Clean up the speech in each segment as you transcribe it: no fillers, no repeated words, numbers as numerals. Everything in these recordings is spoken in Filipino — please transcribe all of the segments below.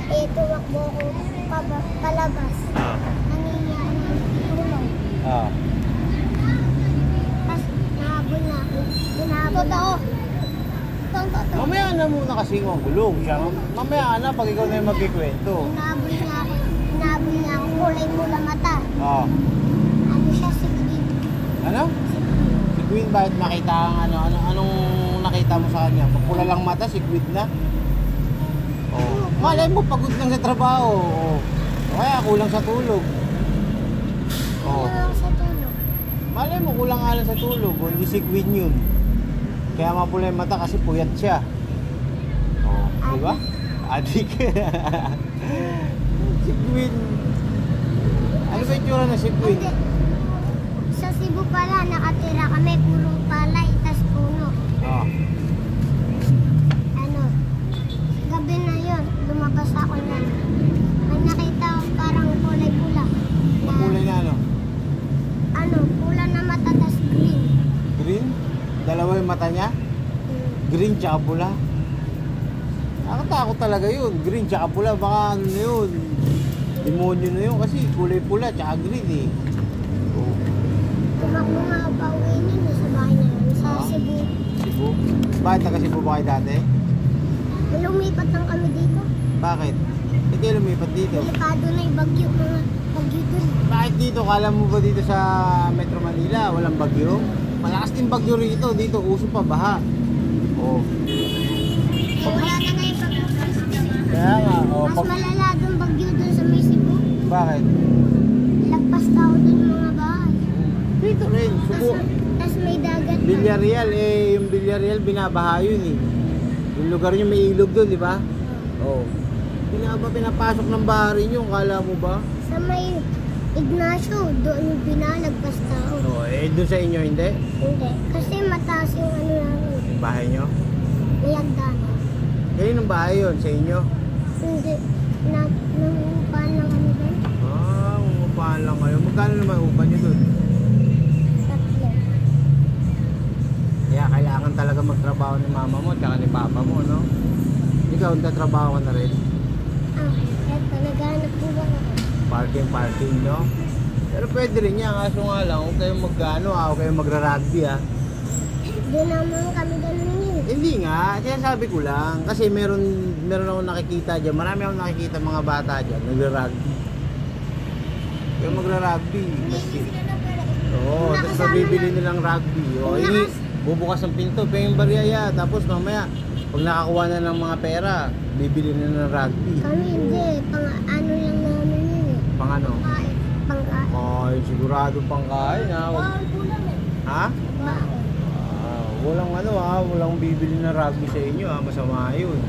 Eh, tumakbo ko palabas. Nangyayari ng tulong. Tapos, nahabol na ako. Totoo. Mamaya na muna kasi ang gulong siya. Mamaya na pag ikaw na yung magkikwento. Nahabol niya ako. Kulay pula mata. Ano siya, si Queen. Ano? Si Queen, bakit nakita ang anong nakita mo sa kanya? Pagpula lang mata, si Queen na? Malay mo, pagod lang sa trabaho. Kaya kulang sa tulog. Kulang sa tulog. Malay mo, kulang nga lang sa tulog. Hindi si Queen yun. Kaya mapula yung mata kasi puyat siya. Diba? Adik. Si Queen. Ano ba yung tsura na si Queen? Sa Cebu pala, nakatira kami. Purong palay, tas puno. Gabi na yun, lumabas ako na. May nakita ko parang kulay pula. Kulay na ano? Pula na mata, tas green. Green? Dalawa yung mata niya? Green tsaka pula? Nakatakot talaga yun. Green tsaka pula, baka ano na yun. Demonyo na yun kasi kulay pula tsaka green eh. Tumakbo nga ako pauwi nun sa bahay na yun, sa Cebu. Cebu? Bakit taga Cebu ba kayo dati? Lumipat lang kami dito. Bakit? Hindi kayo lumipat dito? Delikado na yung bagyo, mga bagyo dun. Bakit dito? Kala mo ba dito sa Metro Manila walang bagyo? Malakas din bagyo rito. Dito uso pa baha. Wala na nga yung pagkakas. Kaya nga. Mas malala dun bagyo dun sa may Cebu. Bakit? Lagpas tao dun yung mga bahay. Dito rin. Subo. Tas may dagat na. Villarreal yung Villarreal binabaha yun eh. Yung lugar nyo may ilog doon, di ba? Pinapasok ng baharin yung kala mo ba? Sa may Ignacio, doon yung binalagpas tao. Doon sa inyo hindi? Hindi. Kasi mataas yung namin. Yung bahay nyo? May hagdanan. Kayo ng bahay yun, sa inyo? Hindi. Nangungupahan lang kami doon. Ungupahan lang kayo. Magkano naman upa nyo doon? 3. Kaya kailangan talaga magtrabaho ni mama mo at ni papa mo, no? Ikaw, nagtatrabaho ka na rin? Eto, naghahanap buwan ako. Parking, no? Pero pwede rin yan, kaso nga lang, huwag kayong huwag kayong magra-rugby, ha? Doon naman kami ganun yun. Hindi nga, sinasabi ko lang. Kasi meron akong nakikita dyan, marami akong nakikita mga bata dyan, nagra-rugby. Kaya magra-rugby. Tapos mabibili nilang rugby. Bubukas ang pinto, penging bariyaya. Tapos mamaya, pag nakakuha na ng mga pera, bibili na ng rugby. Kami hindi, pang-ano lang namin yun eh. Pang ano? Pangkain. Ay, sigurado pangkain ha. Bawal po namin. Ha? Bawal. Walang bibili na rugby sa inyo ha. Masama yun.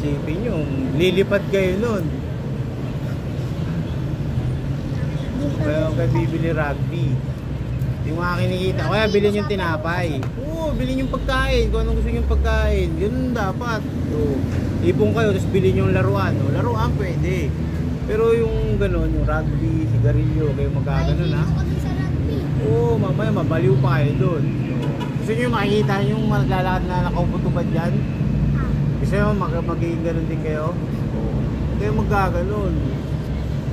Sipin nyo, lilipad kayo nun. Kaya bibili rugby. Yung mga kinikita, kaya bilhin yung tinapay. Bilhin yung pagkain. Kung anong gusto yung pagkain, yun dapat. Ipon kayo, tapos bilhin yung laruan. Laruan pwede. Pero yung gano'n, yung rugby, sigarilyo, kayo magkaganon ha. Mamaya mabaliw pa kayo doon. Gusto nyo makikita yung maglalakad na nakauputubad dyan? Gusto nyo magiging gano'n din kayo? Kayo magkaganon.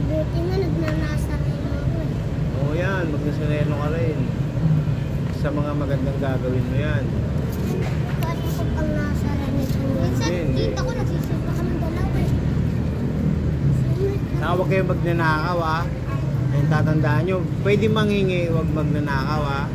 Buti nga nagnanasa rin ako. Yan, magnasaneno ka rin. Sa mga magandang gagawin mo yan. Paano ko pang nasa rin ito? Minsan, dito ko nagsusuka ka ng dalawa eh. Huwag kayong magnanakaw ha. Tatandaan nyo, pwede manghingi, huwag magnanakaw ha.